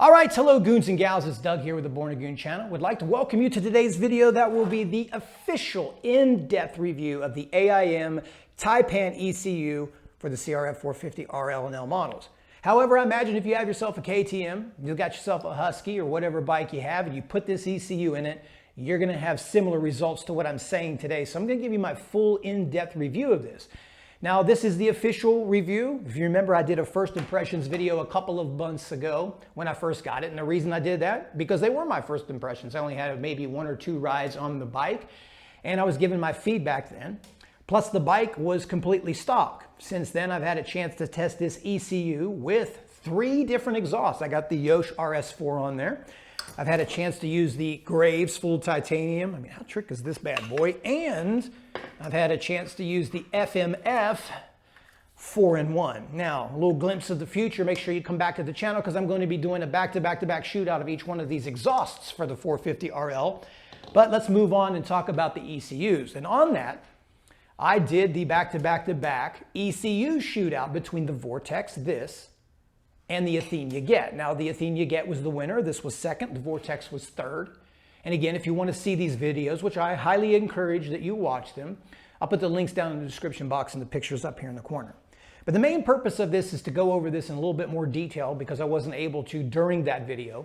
All right, hello goons and gals, it's Doug here with the Born a Goon channel. Would like to welcome you to today's video that will be the official in-depth review of the AiM An ECU for the CRF 450RL and L models. However, I imagine if you have yourself a KTM, you got yourself a Husky or whatever bike you have, and you put this ECU in it, you're gonna have similar results to what I'm saying today. So I'm gonna give you my full in-depth review of this. Now, this is the official review. If you remember, I did a first impressions video a couple of months ago when I first got it. And the reason I did that, because they were my first impressions. I only had maybe 1 or 2 rides on the bike, and I was giving my feedback then. Plus, the bike was completely stock. Since then, I've had a chance to test this ECU with 3 different exhausts. I got the Yosh RS4 on there. I've had a chance to use the Graves full titanium. I mean, how trick is this bad boy? And I've had a chance to use the FMF 4-in-1. Now, a little glimpse of the future. Make sure you come back to the channel because I'm going to be doing a back-to-back-to-back shootout of each one of these exhausts for the 450RL. But let's move on and talk about the ECUs. And on that, I did the back-to-back-to-back ECU shootout between the Vortex, this, and the Athene you get. Now, the Athene you get was the winner. This was second. The Vortex was third. And again, if you want to see these videos, which I highly encourage that you watch them, I'll put the links down in the description box and the pictures up here in the corner. But the main purpose of this is to go over this in a little bit more detail because I wasn't able to during that video.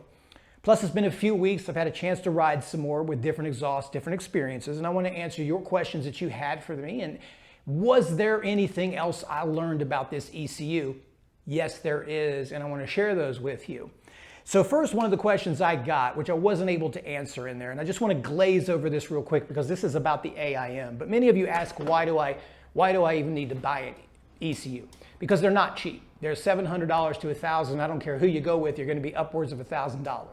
Plus, it's been a few weeks. I've had a chance to ride some more with different exhausts, different experiences, and I want to answer your questions that you had for me. And was there anything else I learned about this ECU? Yes, there is, and I want to share those with you. So first, one of the questions I got, which I wasn't able to answer in there, and I just want to glaze over this real quick because this is about the AiM. But many of you ask, why do I even need to buy an ECU? Because they're not cheap. They're $700 to $1,000. I don't care who you go with, you're going to be upwards of $1,000.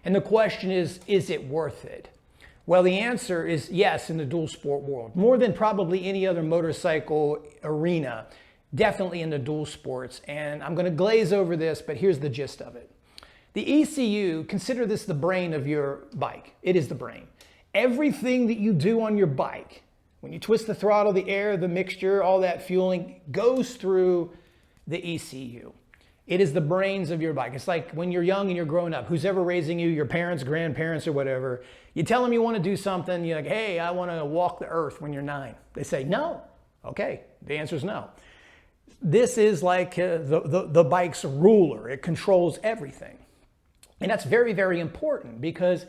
And the question is it worth it? Well, the answer is yes in the dual sport world. More than probably any other motorcycle arena. Definitely in the dual sports, and I'm going to glaze over this, but here's the gist of it. The ECU, consider this the brain of your bike. It is the brain. Everything that you do on your bike, when you twist the throttle, the air, the mixture, all that fueling, goes through the ECU. It is the brains of your bike. It's like when you're young and you're growing up, who's ever raising you, your parents, grandparents, or whatever, you tell them you want to do something, you're like, hey, I want to walk the earth when you're 9. They say, no. Okay, the answer is no. This is like the bike's ruler. It controls everything. And that's very, very important because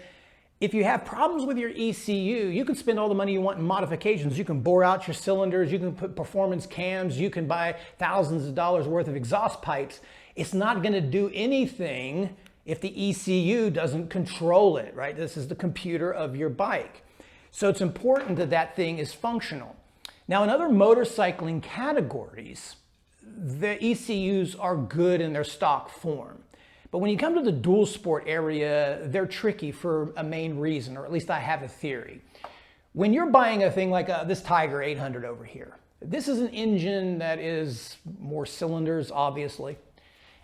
if you have problems with your ECU, you can spend all the money you want in modifications. You can bore out your cylinders. You can put performance cams. You can buy thousands of dollars worth of exhaust pipes. It's not going to do anything if the ECU doesn't control it, right? This is the computer of your bike. So it's important that that thing is functional. Now, in other motorcycling categories, the ECUs are good in their stock form. But when you come to the dual sport area, they're tricky for a main reason, or at least I have a theory. When you're buying a thing like this Tiger 800 over here, this is an engine that is more cylinders, obviously,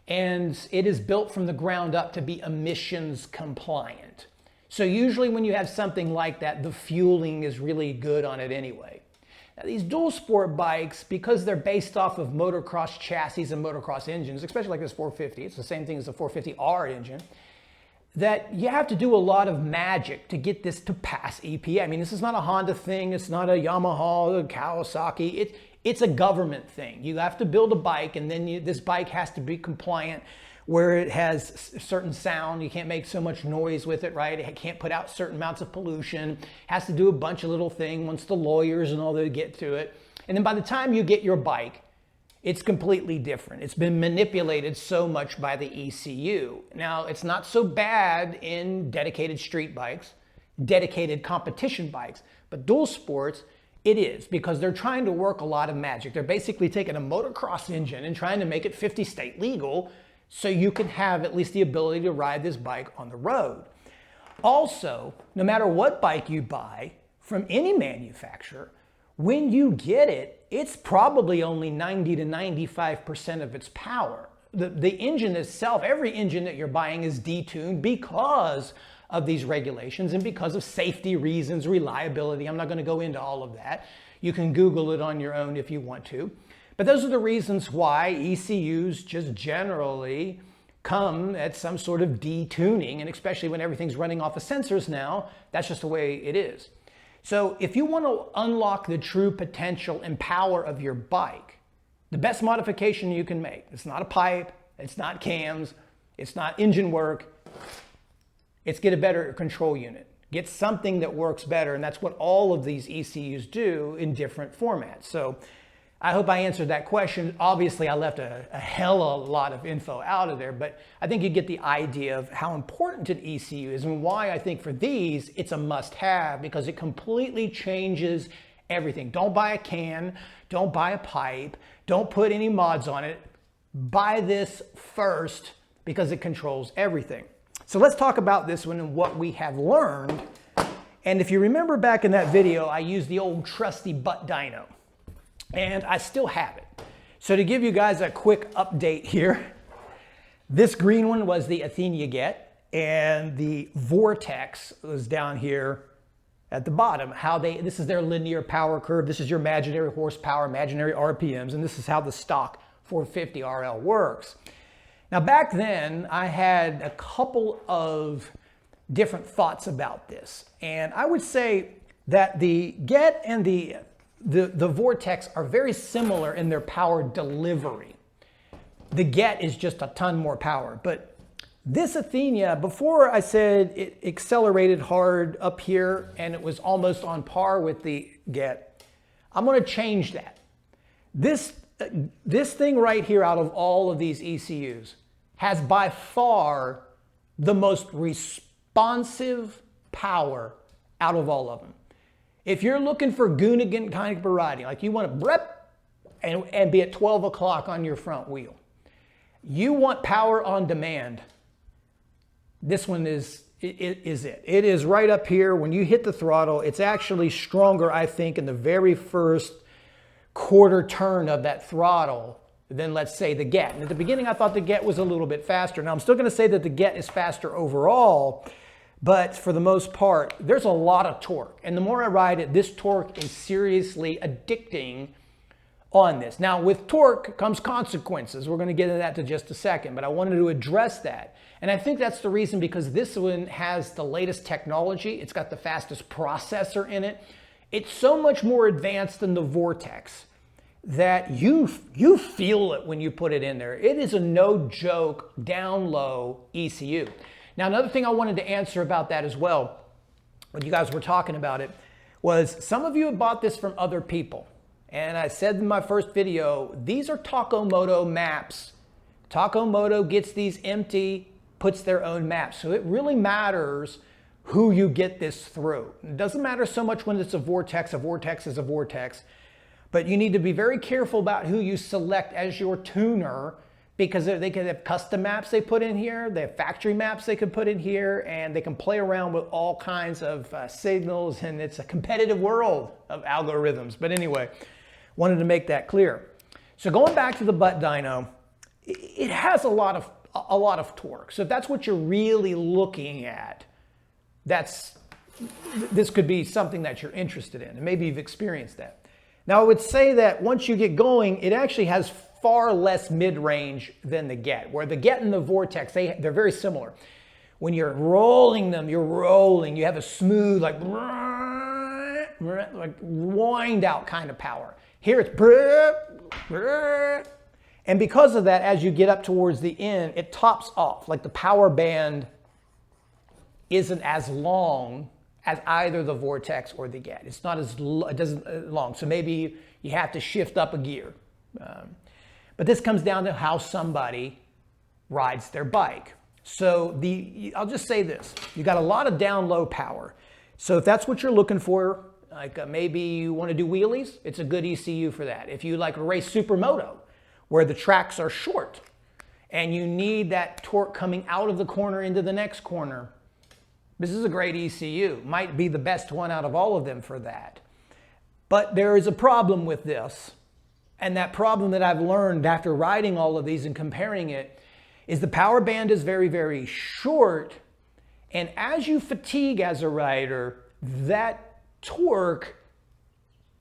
and it is built from the ground up to be emissions compliant. So usually when you have something like that, the fueling is really good on it anyway. Now, these dual sport bikes, because they're based off of motocross chassis and motocross engines, especially like this 450, it's the same thing as the 450R engine, that you have to do a lot of magic to get this to pass EPA. I mean, this is not a Honda thing, it's not a Yamaha, a Kawasaki, it's a government thing. You have to build a bike and then this bike has to be compliant where it has certain sound. You can't make so much noise with it, right? It can't put out certain amounts of pollution. Has to do a bunch of little things once the lawyers and all that get to it. And then by the time you get your bike, it's completely different. It's been manipulated so much by the ECU. Now, it's not so bad in dedicated street bikes, dedicated competition bikes, but dual sports, it is because they're trying to work a lot of magic. They're basically taking a motocross engine and trying to make it 50 state legal so you can have at least the ability to ride this bike on the road. Also, no matter what bike you buy from any manufacturer, when you get it, it's probably only 90 to 95% of its power. The engine itself, every engine that you're buying is detuned because of these regulations and because of safety reasons, reliability. I'm not going to go into all of that. You can Google it on your own if you want to. But those are the reasons why ECUs just generally come at some sort of detuning, and especially when everything's running off of sensors now, that's just the way it is. So if you want to unlock the true potential and power of your bike, the best modification you can make, it's not a pipe, it's not cams, it's not engine work, it's get a better control unit. Get something that works better, and that's what all of these ECUs do in different formats. So I hope I answered that question. Obviously, I left a hell of a lot of info out of there, but I think you get the idea of how important an ECU is and why I think for these, it's a must-have, because it completely changes everything. Don't buy a can, don't buy a pipe, don't put any mods on it. Buy this first because it controls everything. So let's talk about this one and what we have learned. And if you remember back in that video, I used the old trusty butt dyno. And I still have it. So to give you guys a quick update here, this green one was the Athenia Get, and the Vortex was down here at the bottom. This is their linear power curve. This is your imaginary horsepower, imaginary RPMs, and this is how the stock 450RL works. Now back then, I had a couple of different thoughts about this, and I would say that the Get and the Vortex are very similar in their power delivery. The Get is just a ton more power, but this Athenia, before I said it accelerated hard up here and it was almost on par with the Get, I'm going to change that. This thing right here, out of all of these ECUs, has by far the most responsive power out of all of them. If you're looking for Goon kind of riding, like you want to brep and be at 12 o'clock on your front wheel, you want power on demand, this one is it. It is right up here. When you hit the throttle, it's actually stronger, I think, in the very first quarter turn of that throttle than, let's say, the Get. And at the beginning, I thought the Get was a little bit faster. Now, I'm still going to say that the Get is faster overall, but for the most part, there's a lot of torque. And the more I ride it, this torque is seriously addicting on this. Now, with torque comes consequences. We're going to get into that in just a second, but I wanted to address that. And I think that's the reason, because this one has the latest technology. It's got the fastest processor in it. It's so much more advanced than the Vortex that you feel it when you put it in there. It is a no joke down low ECU. Now, another thing I wanted to answer about that as well, when you guys were talking about it, was some of you have bought this from other people. And I said in my first video, these are Takomoto maps. Takomoto gets these empty, puts their own maps. So it really matters who you get this through. It doesn't matter so much when it's a Vortex is a Vortex. But you need to be very careful about who you select as your tuner, because they can have custom maps they put in here, they have factory maps they can put in here, and they can play around with all kinds of signals, and it's a competitive world of algorithms. But anyway, wanted to make that clear. So going back to the butt dyno, it has a lot of torque. So if that's what you're really looking at, this could be something that you're interested in, and maybe you've experienced that. Now, I would say that once you get going, it actually has far less mid-range than the Get, where the Get and the Vortex, they're very similar. When you're rolling them, you have a smooth, like wind out kind of power. Here it's, and because of that, as you get up towards the end, it tops off. Like the power band isn't as long as either the Vortex or the Get. It's not as long. So maybe you have to shift up a gear. But this comes down to how somebody rides their bike. So I'll just say this, you got a lot of down low power. So if that's what you're looking for, like maybe you want to do wheelies, it's a good ECU for that. If you like to race supermoto, where the tracks are short and you need that torque coming out of the corner into the next corner, this is a great ECU. Might be the best one out of all of them for that. But there is a problem with this. And that problem that I've learned after riding all of these and comparing it is the power band is very, very short. And as you fatigue as a rider, that torque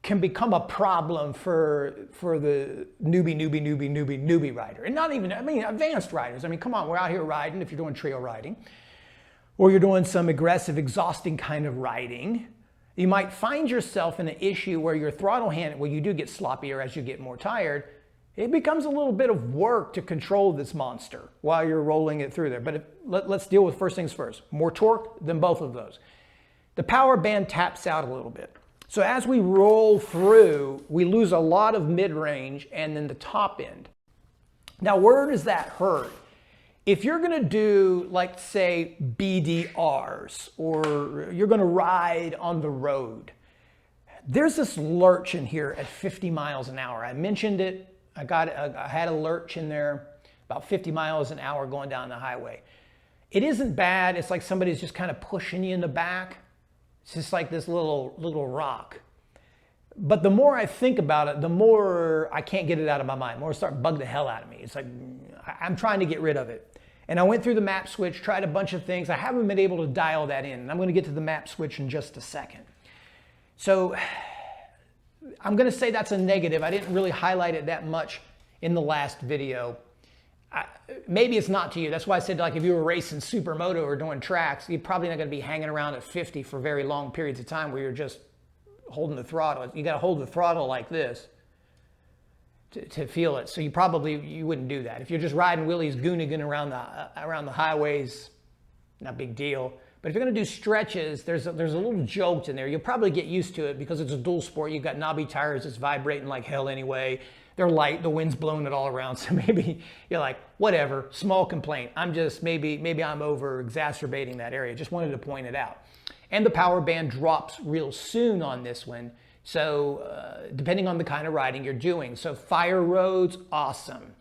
can become a problem for the newbie rider. And not even, I mean, advanced riders. I mean, come on, we're out here riding if you're doing trail riding, or you're doing some aggressive, exhausting kind of riding. You might find yourself in an issue where your throttle hand, well, you do get sloppier as you get more tired. It becomes a little bit of work to control this monster while you're rolling it through there. But let's deal with first things first. More torque than both of those. The power band taps out a little bit. So as we roll through, we lose a lot of mid-range and then the top end. Now, where does that hurt? If you're gonna do, like, say, BDRs, or you're gonna ride on the road, there's this lurch in here at 50 miles an hour. I mentioned it. I had a lurch in there, about 50 miles an hour going down the highway. It isn't bad. It's like somebody's just kind of pushing you in the back. It's just like this little rock. But the more I think about it, the more I can't get it out of my mind. The more it starts bugging the hell out of me. It's like I'm trying to get rid of it. And I went through the map switch, tried a bunch of things. I haven't been able to dial that in. And I'm going to get to the map switch in just a second. So I'm going to say that's a negative. I didn't really highlight it that much in the last video. Maybe it's not to you. That's why I said, like, if you were racing supermoto or doing tracks, you're probably not going to be hanging around at 50 for very long periods of time where you're just holding the throttle. You got to hold the throttle like this to feel it. So you wouldn't do that. If you're just riding wheelies, goonigan around the highways, not a big deal. But if you're going to do stretches, there's a little jolt in there. You'll probably get used to it because it's a dual sport. You've got knobby tires. It's vibrating like hell anyway. They're light, the wind's blowing it all around. So maybe you're like, whatever, small complaint. Maybe I'm over exacerbating that area. Just wanted to point it out. And the power band drops real soon on this one. So depending on the kind of riding you're doing. So fire roads, awesome.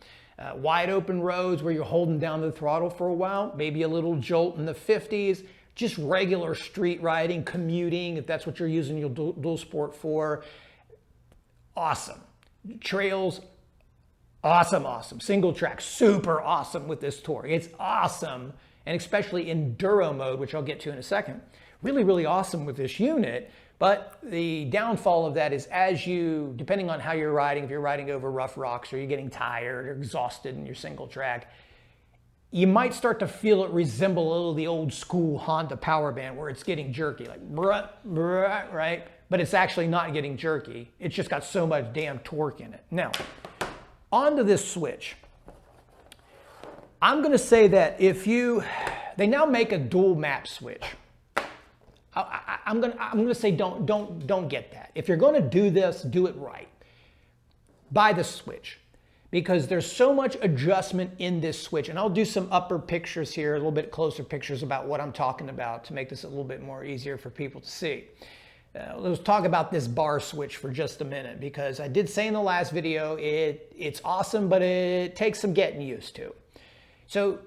Wide open roads where you're holding down the throttle for a while, maybe a little jolt in the 50s. Just regular street riding, commuting, if that's what you're using your dual sport for, awesome. Trails, awesome. Single track, super awesome with this torque. It's awesome, and especially enduro mode, which I'll get to in a second. Really awesome with this unit, but the downfall of that is depending on how you're riding, if you're riding over rough rocks or you're getting tired or exhausted in your single track, you might start to feel it resemble a little the old school Honda power band where it's getting jerky, like bruh, right? But it's actually not getting jerky. It's just got so much damn torque in it. Now, onto this switch. I'm going to say that they now make a dual map switch. I'm going to say don't get that. If you're going to do this, do it right. Buy the switch. Because there's so much adjustment in this switch. And I'll do some upper pictures here, a little bit closer pictures about what I'm talking about to make this a little bit more easier for people to see. Let's talk about this bar switch for just a minute, because I did say in the last video, it's awesome, but it takes some getting used to. So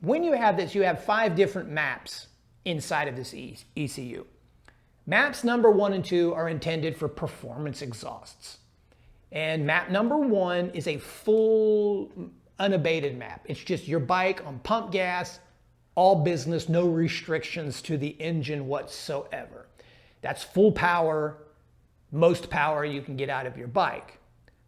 when you have this, you have 5 different maps inside of this ECU. Maps number 1 and 2 are intended for performance exhausts. And map number 1 is a full unabated map. It's just your bike on pump gas, all business, no restrictions to the engine whatsoever. That's full power, most power you can get out of your bike.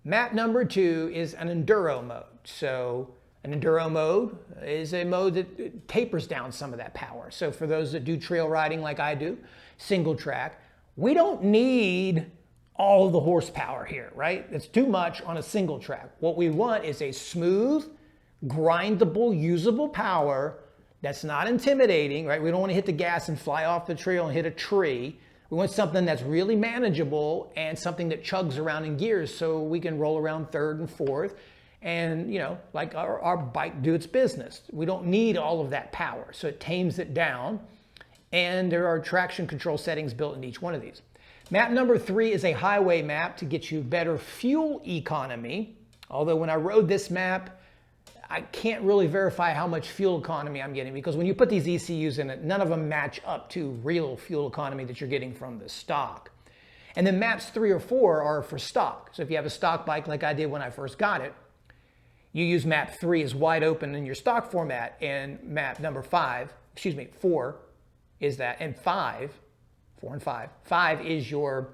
Map number 2 is an enduro mode. So an enduro mode is a mode that tapers down some of that power. So for those that do trail riding like I do, single track, we don't need all of the horsepower here, right? It's too much on a single track. What we want is a smooth, grindable, usable power that's not intimidating, right? We don't want to hit the gas and fly off the trail and hit a tree. We want something that's really manageable and something that chugs around in gears so we can roll around 3rd and 4th and, like our bike do its business. We don't need all of that power. So it tames it down, and there are traction control settings built in each one of these. Map number 3 is a highway map to get you better fuel economy. Although when I rode this map, I can't really verify how much fuel economy I'm getting, because when you put these ECUs in it, none of them match up to real fuel economy that you're getting from the stock. And then maps 3 or 4 are for stock. So if you have a stock bike like I did when I first got it, you use map 3 as wide open in your stock format, and map number 4 is that, and 5 is your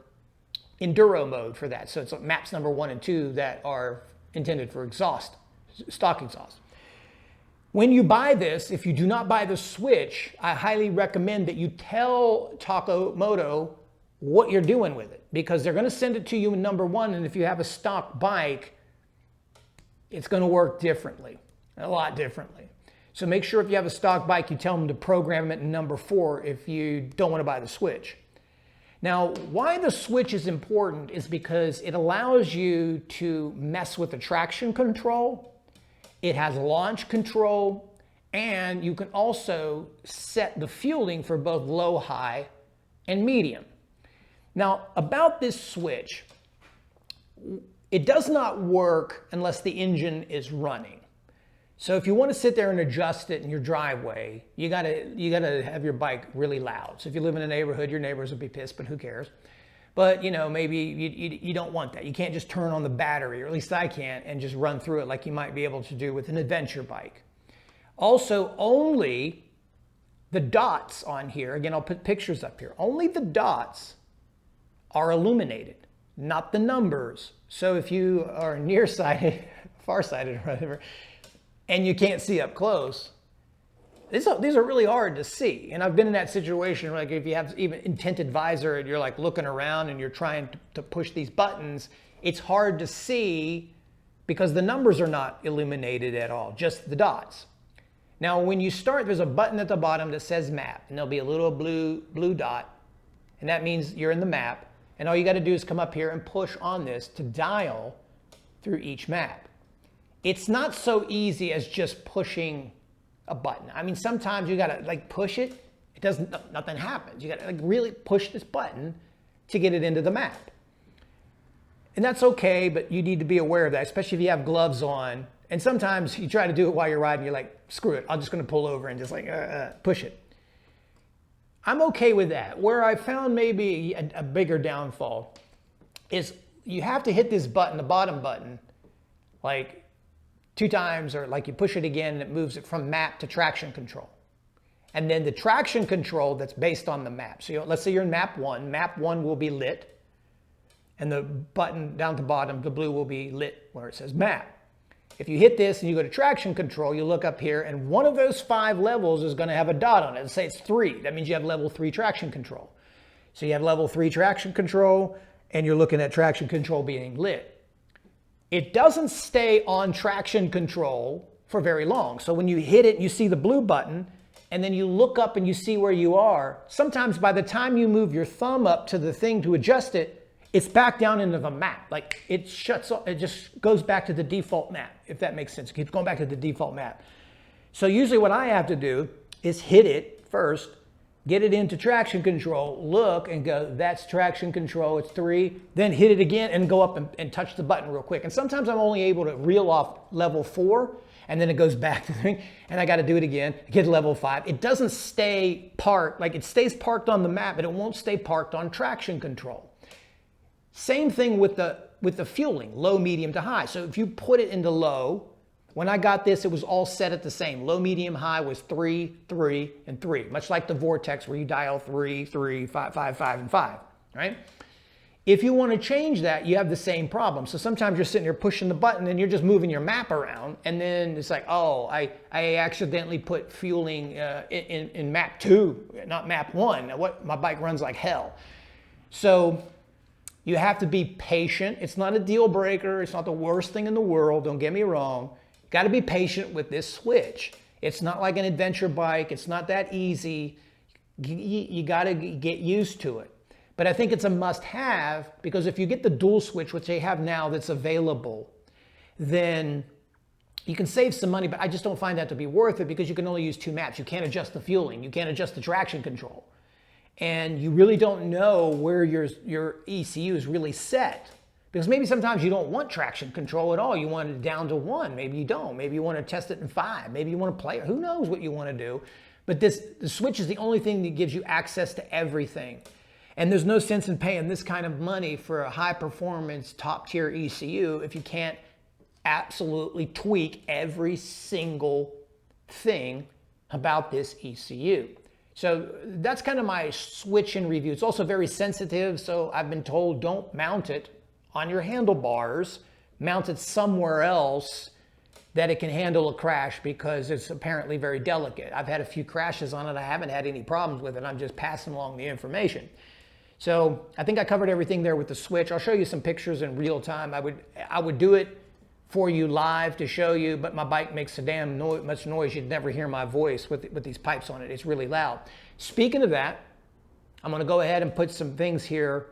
enduro mode for that. So it's maps number 1 and 2 that are intended for exhaust, stock exhaust. When you buy this, if you do not buy the switch, I highly recommend that you tell Moto what you're doing with it, because they're going to send it to you in number 1, and if you have a stock bike, it's going to work differently, a lot differently. So make sure if you have a stock bike, you tell them to program it in number 4 if you don't want to buy the switch. Now, why the switch is important is because it allows you to mess with the traction control. It has launch control, and you can also set the fueling for both low, high, and medium. Now, about this switch, it does not work unless the engine is running. So if you want to sit there and adjust it in your driveway, you gotta have your bike really loud. So if you live in a neighborhood, your neighbors will be pissed, but who cares? But maybe you don't want that. You can't just turn on the battery, or at least I can't, and just run through it like you might be able to do with an adventure bike. Also, only the dots on here, again, I'll put pictures up here, only the dots are illuminated, not the numbers. So if you are nearsighted, farsighted, or whatever, and you can't see up close, these are really hard to see. And I've been in that situation, like if you have even tinted visor and you're like looking around and you're trying to push these buttons, it's hard to see because the numbers are not illuminated at all, just the dots. Now, when you start, there's a button at the bottom that says map, and there'll be a little blue dot, and that means you're in the map. And all you got to do is come up here and push on this to dial through each map. It's not so easy as just pushing a button. I mean, sometimes you got to like push it. It doesn't, nothing happens. You got to like really push this button to get it into the map. And that's okay, but you need to be aware of that, especially if you have gloves on. And sometimes you try to do it while you're riding, you're like, screw it, I'm just going to pull over and just like push it. I'm okay with that. Where I found maybe a bigger downfall is you have to hit this button, the bottom button, like 2 times, or like you push it again and it moves it from map to traction control. And then the traction control that's based on the map. So let's say you're in map 1. Map 1 will be lit, and the button down at the bottom, the blue, will be lit where it says map. If you hit this and you go to traction control, you look up here, and one of those 5 levels is going to have a dot on it. Let's say it's 3. That means you have level 3 traction control. So you have level 3 traction control, and you're looking at traction control being lit. It doesn't stay on traction control for very long. So when you hit it, you see the blue button, and then you look up and you see where you are. Sometimes by the time you move your thumb up to the thing to adjust it, it's back down into the map. Like it shuts off, it just goes back to the default map, if that makes sense. It keeps going back to the default map. So usually what I have to do is hit it first, get it into traction control, look and go, that's traction control, it's 3, then hit it again and go up and touch the button real quick. And sometimes I'm only able to reel off level 4, and then it goes back to the thing, and I got to do it again, get level 5. It doesn't stay parked, like it stays parked on the map, but it won't stay parked on traction control. Same thing with the fueling, low, medium to high. So if you put it into low, when I got this, it was all set at the same. Low, medium, high was 3, 3, and 3. Much like the Vortex where you dial 3, 3, 5, 5, 5, and 5, right? If you want to change that, you have the same problem. So sometimes you're sitting there pushing the button and you're just moving your map around, and then it's like, oh, I accidentally put fueling in map 2, not map 1. My bike runs like hell. So you have to be patient. It's not a deal breaker. It's not the worst thing in the world. Don't get me wrong. Got to be patient with this switch. It's not like an adventure bike. It's not that easy. You got to get used to it. But I think it's a must-have, because if you get the dual switch, which they have now that's available, then you can save some money, but I just don't find that to be worth it because you can only use 2 maps. You can't adjust the fueling. You can't adjust the traction control. And you really don't know where your ECU is really set. Because maybe sometimes you don't want traction control at all. You want it down to 1. Maybe you don't. Maybe you want to test it in 5. Maybe you want to play it. Who knows what you want to do? But the switch is the only thing that gives you access to everything. And there's no sense in paying this kind of money for a high-performance, top-tier ECU if you can't absolutely tweak every single thing about this ECU. So that's kind of my switch in review. It's also very sensitive, so I've been told don't mount it on your handlebars, mount it somewhere else that it can handle a crash because it's apparently very delicate. I've had a few crashes on it. I haven't had any problems with it. I'm just passing along the information. So I think I covered everything there with the switch. I'll show you some pictures in real time. I would do it for you live to show you, but my bike makes so damn much noise you'd never hear my voice with these pipes on it. It's really loud. Speaking of that, I'm going to go ahead and put some things here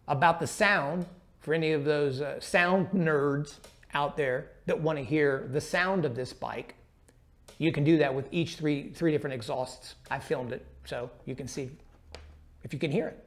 about the sound for any of those sound nerds out there that want to hear the sound of this bike. You can do that with each three different exhausts. I filmed it so you can see if you can hear it.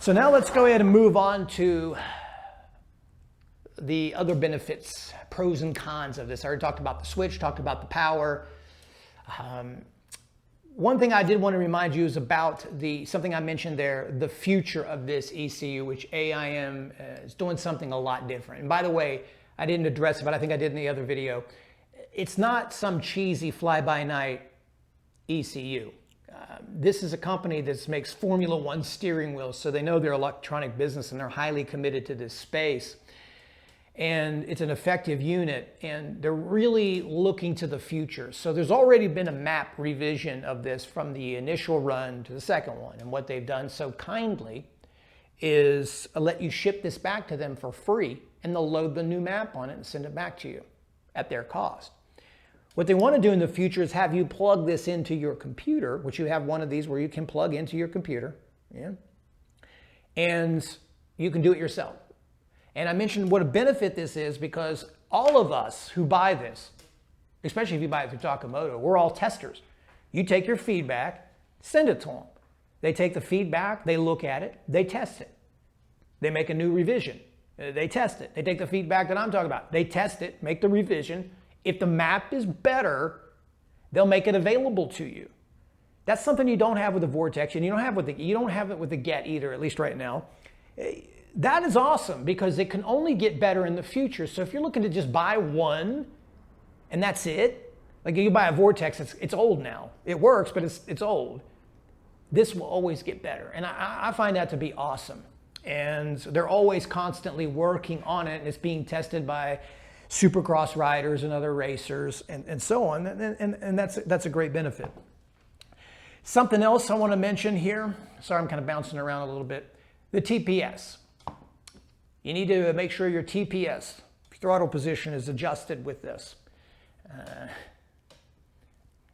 So now let's go ahead and move on to the other benefits, pros and cons of this. I already talked about the switch, talked about the power. One thing I did want to remind you is about something I mentioned there, the future of this ECU, which AiM is doing something a lot different. And by the way, I didn't address it, but I think I did in the other video. It's not some cheesy fly-by-night ECU. This is a company that makes Formula One steering wheels, so they know their electronic business and they're highly committed to this space. And it's an effective unit, and they're really looking to the future. So there's already been a map revision of this from the initial run to the second one. And what they've done so kindly is let you ship this back to them for free, and they'll load the new map on it and send it back to you at their cost. What they want to do in the future is have you plug this into your computer, which you have one of these where you can plug into your computer, yeah, and you can do it yourself. And I mentioned what a benefit this is because all of us who buy this, especially if you buy it through Takamoto, we're all testers. You take your feedback, send it to them. They take the feedback, they look at it, they test it. They make a new revision, they test it. They take the feedback that I'm talking about, they test it, make the revision. If the map is better, they'll make it available to you. That's something you don't have with the Vortex, and you don't have it with the Get either, at least right now. That is awesome because it can only get better in the future. So if you're looking to just buy one and that's it, like you buy a Vortex, it's old now. It works, but it's old. This will always get better, and I find that to be awesome. And they're always constantly working on it, and it's being tested by supercross riders and other racers and so on, and that's a great benefit. Something else I want to mention here, sorry I'm kind of bouncing around a little bit, the TPS. You need to make sure your TPS, throttle position, is adjusted with this.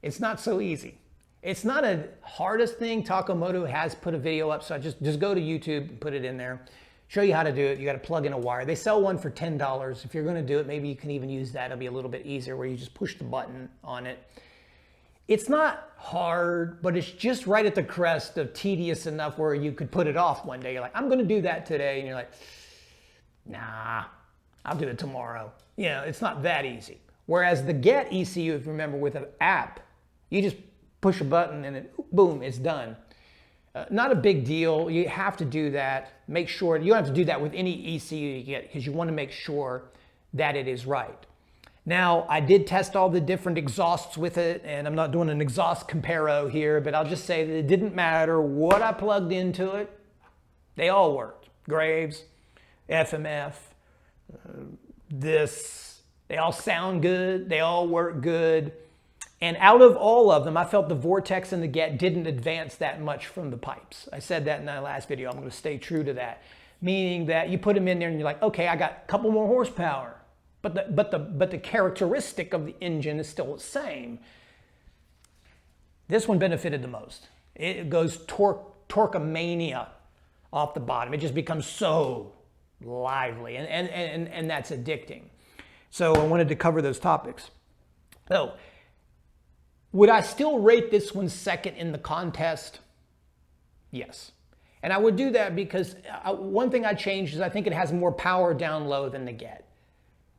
It's not so easy. It's not a hardest thing. Takamoto has put a video up, so just go to YouTube and put it in there. Show you how to do it. You got to plug in a wire. They sell one for $10. If you're going to do it, maybe you can even use that. It'll be a little bit easier where you just push the button on it. It's not hard, but it's just right at the crest of tedious enough where you could put it off one day. You're like, I'm going to do that today. And you're like, nah, I'll do it tomorrow. You know, it's not that easy. Whereas the Get ECU, if you remember, with an app, you just push a button and it, boom, it's done. Not a big deal. You have to do that. Make sure, you don't have to do that with any ECU you get because you want to make sure that it is right. Now, I did test all the different exhausts with it, and I'm not doing an exhaust comparo here, but I'll just say that it didn't matter what I plugged into it. They all worked. Graves, FMF, they all sound good. They all work good. And out of all of them, I felt the Vortex and the Get didn't advance that much from the pipes. I said that in my last video. I'm going to stay true to that. Meaning that you put them in there and you're like, okay, I got a couple more horsepower. But the characteristic of the engine is still the same. This one benefited the most. It goes torquemania off the bottom. It just becomes so lively, and that's addicting. So I wanted to cover those topics. So, would I still rate this one second in the contest? Yes. And I would do that because one thing I changed is I think it has more power down low than the Get.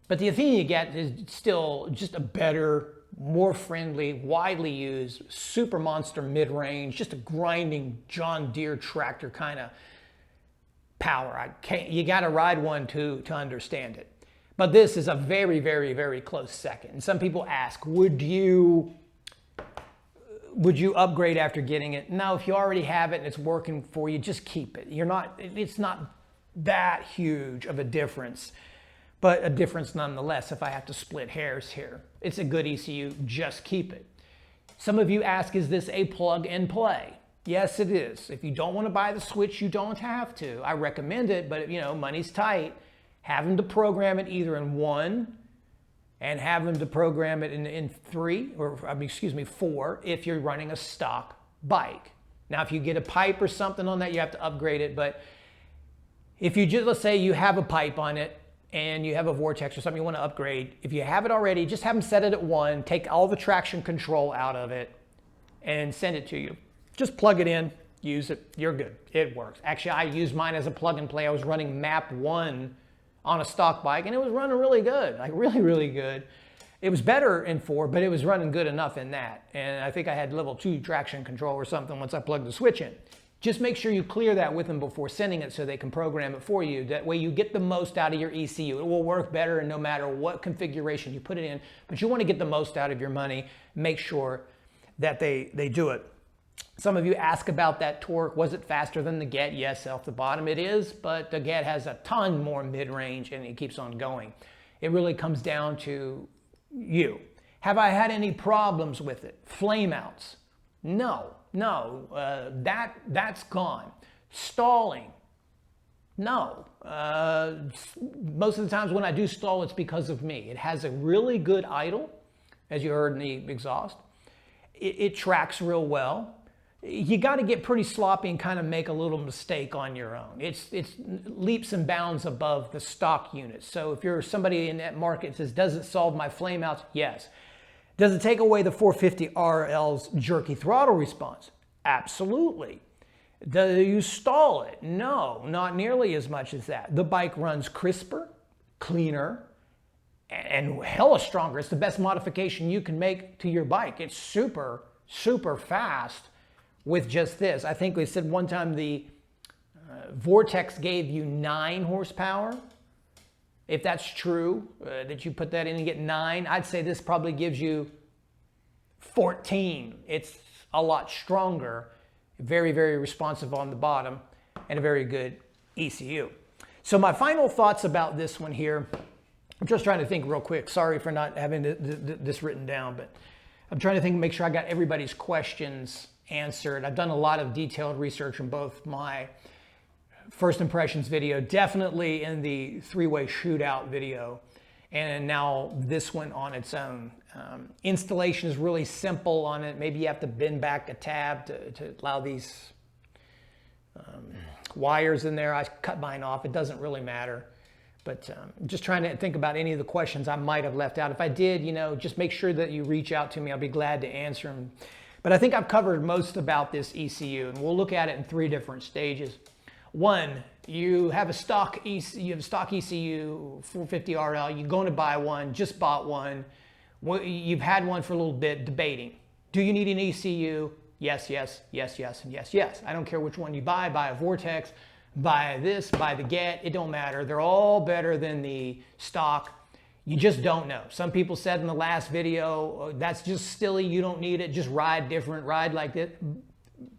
But the thing you get is still just a better, more friendly, widely used, super monster mid-range, just a grinding John Deere tractor kind of power. You got to ride one to understand it. But this is a very, very, very close second. And some people ask, would you upgrade after getting it? No, if you already have it and it's working for you, just keep it. It's not that huge of a difference, but a difference nonetheless if I have to split hairs here. It's a good ECU, just keep it. Some of you ask, is this a plug and play? Yes, it is. If you don't want to buy the switch, you don't have to. I recommend it, but money's tight. Have them to program it either in 1 and have them to program it in 3, or 4 if you're running a stock bike. Now, if you get a pipe or something on that, you have to upgrade it. But if you just, let's say you have a pipe on it and you have a vortex or something you want to upgrade, if you have it already, just have them set it at 1, take all the traction control out of it and send it to you. Just plug it in, use it, you're good. It works. Actually, I used mine as a plug and play. I was running map 1 on a stock bike, and it was running really good, like really, really good. It was better in 4, but it was running good enough in that. And I think I had level 2 traction control or something once I plugged the switch in. Just make sure you clear that with them before sending it so they can program it for you. That way you get the most out of your ECU. It will work better no matter what configuration you put it in, but you want to get the most out of your money. Make sure that they do it. Some of you ask about that torque. Was it faster than the Get? Yes, off the bottom it is, but the Get has a ton more mid-range and it keeps on going. It really comes down to you. Have I had any problems with it? Flame outs? No, that's gone. Stalling? No. Most of the times when I do stall, it's because of me. It has a really good idle, as you heard in the exhaust. It tracks real well. You got to get pretty sloppy and kind of make a little mistake on your own. It's leaps and bounds above the stock units. So if you're somebody in that market that says, does it solve my flame outs? Yes. Does it take away the 450RL's jerky throttle response? Absolutely. Do you stall it? No, not nearly as much as that. The bike runs crisper, cleaner, and hella stronger. It's the best modification you can make to your bike. It's super, super fast with just this. I think they said one time the Vortex gave you 9 horsepower. If that's true, that you put that in and get 9, I'd say this probably gives you 14. It's a lot stronger, very, very responsive on the bottom, and a very good ECU. So my final thoughts about this one here, I'm just trying to think real quick. Sorry for not having this written down, but I'm trying to think, make sure I got everybody's questions answered. I've done a lot of detailed research in both my first impressions video, definitely in the 3-way shootout video, and now this one on its own. Installation is really simple on it. Maybe you have to bend back a tab to allow these wires in there. I cut mine off. It doesn't really matter. But I'm just trying to think about any of the questions I might have left out. If I did, just make sure that you reach out to me. I'll be glad to answer them. But I think I've covered most about this ECU, and we'll look at it in 3 different stages. 1, you have a stock ECU, you have a stock ECU 450RL. You're going to buy one, just bought one. You've had one for a little bit, debating. Do you need an ECU? Yes, yes, yes, yes, and yes, yes. I don't care which one you buy a Vortex, buy this, buy the Get, it don't matter. They're all better than the stock. You just don't know. Some people said in the last video, oh, that's just silly, you don't need it, just ride different, ride like this.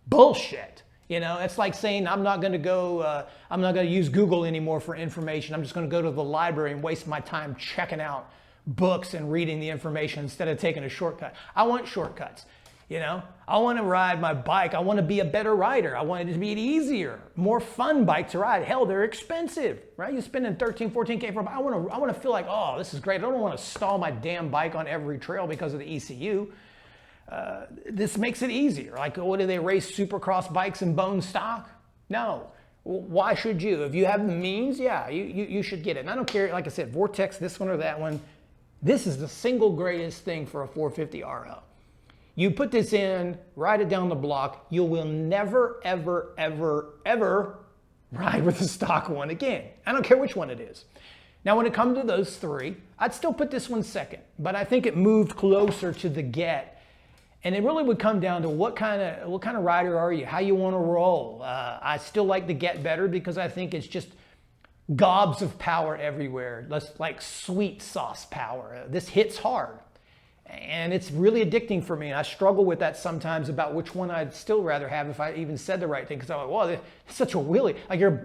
Bullshit. It's like saying I'm not going to use Google anymore for information. I'm just going to go to the library and waste my time checking out books and reading the information instead of taking a shortcut. I want shortcuts. I want to ride my bike. I want to be a better rider. I want it to be an easier, more fun bike to ride. Hell, they're expensive, right? You're spending 13, 14K for a bike. I want to feel like, oh, this is great. I don't want to stall my damn bike on every trail because of the ECU. This makes it easier. Like, what do they race supercross bikes in bone stock? No. Why should you? If you have the means, yeah, you should get it. And I don't care, like I said, Vortex, this one or that one. This is the single greatest thing for a 450RL. You put this in, ride it down the block, you will never, ever, ever, ever ride with a stock one again. I don't care which one it is. Now, when it comes to those three, I'd still put this one second, but I think it moved closer to the Get. And it really would come down to what kind of rider are you, how you want to roll. I still like the Get better because I think it's just gobs of power everywhere, like sweet sauce power. This hits hard, and it's really addicting for me. And I struggle with that sometimes about which one I'd still rather have if I even said the right thing, because I'm like, well, it's such a wheelie. Like your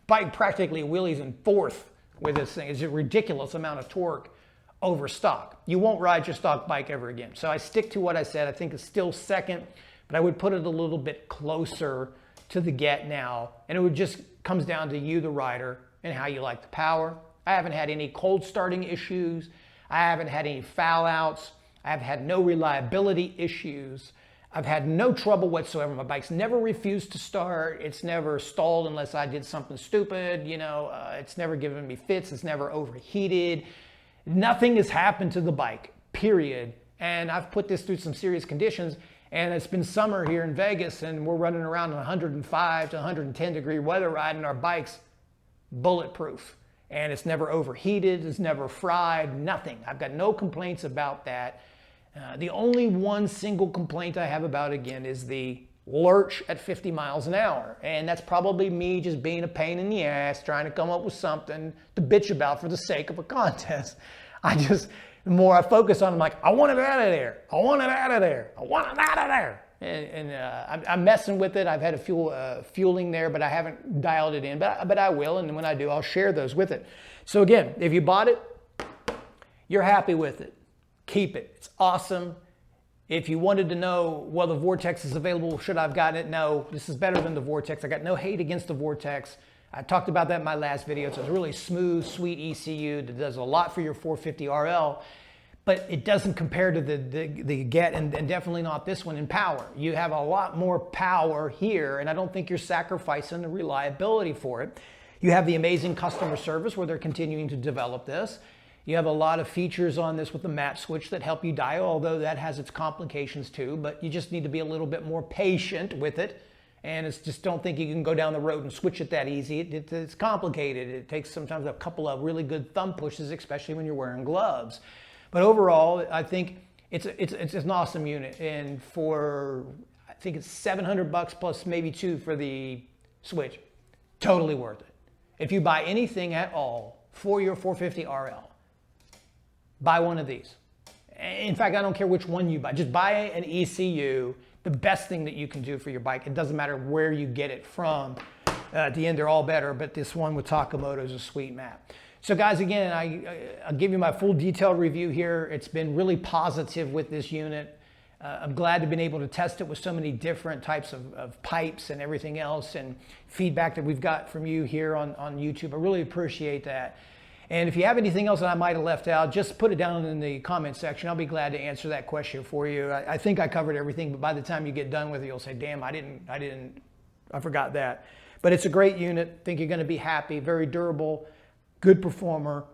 bike practically wheelies in fourth with this thing. It's a ridiculous amount of torque over stock. You won't ride your stock bike ever again. So I stick to what I said. I think it's still second, but I would put it a little bit closer to the Get now. And it would just comes down to you, the rider, and how you like the power. I haven't had any cold starting issues. I haven't had any foul outs. I've had no reliability issues. I've had no trouble whatsoever. My bike's never refused to start. It's never stalled unless I did something stupid. It's never given me fits. It's never overheated. Nothing has happened to the bike, period. And I've put this through some serious conditions, and it's been summer here in Vegas, and we're running around in 105 to 110 degree weather riding our bikes bulletproof. And it's never overheated, it's never fried, nothing. I've got no complaints about that. The only one single complaint I have about, again, is the lurch at 50 miles an hour. And that's probably me just being a pain in the ass, trying to come up with something to bitch about for the sake of a contest. The more I focus on it, I'm like, I want it out of there. I want it out of there. I want it out of there. And I'm messing with it. I've had a fueling there, but I haven't dialed it in. But I will, and when I do, I'll share those with it. So again, if you bought it, you're happy with it, keep it. It's awesome. If you wanted to know, well, the Vortex is available, should I have gotten it? No, this is better than the Vortex. I got no hate against the Vortex. I talked about that in my last video. It's a really smooth, sweet ECU that does a lot for your 450RL, but it doesn't compare to the Get, and definitely not this one in power. You have a lot more power here, and I don't think you're sacrificing the reliability for it. You have the amazing customer service where they're continuing to develop this. You have a lot of features on this with the map switch that help you dial, although that has its complications too, but you just need to be a little bit more patient with it. And it's just, don't think you can go down the road and switch it that easy. It's complicated. It takes sometimes a couple of really good thumb pushes, especially when you're wearing gloves. But overall, I think it's an awesome unit. And for, I think it's $700 plus maybe $2 for the switch. Totally worth it. If you buy anything at all for your 450RL, buy one of these. In fact, I don't care which one you buy. Just buy an ECU, the best thing that you can do for your bike. It doesn't matter where you get it from. At the end, they're all better, but this one with Takamoto is a sweet map. So guys, again, I'll give you my full detailed review here. It's been really positive with this unit. I'm glad to have been able to test it with so many different types of pipes and everything else, and feedback that we've got from you here on YouTube. I really appreciate that. And if you have anything else that I might have left out, just put it down in the comment section. I'll be glad to answer that question for you. I think I covered everything, but by the time you get done with it, you'll say, damn, I forgot that. But it's a great unit. I think you're going to be happy. Very durable, good performer,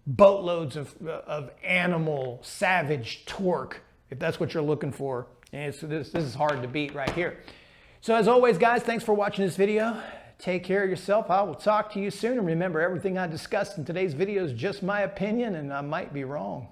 boatloads of animal, savage torque, if that's what you're looking for. And this is hard to beat right here. So as always, guys, thanks for watching this video. Take care of yourself. I will talk to you soon. And remember, everything I discussed in today's video is just my opinion, and I might be wrong.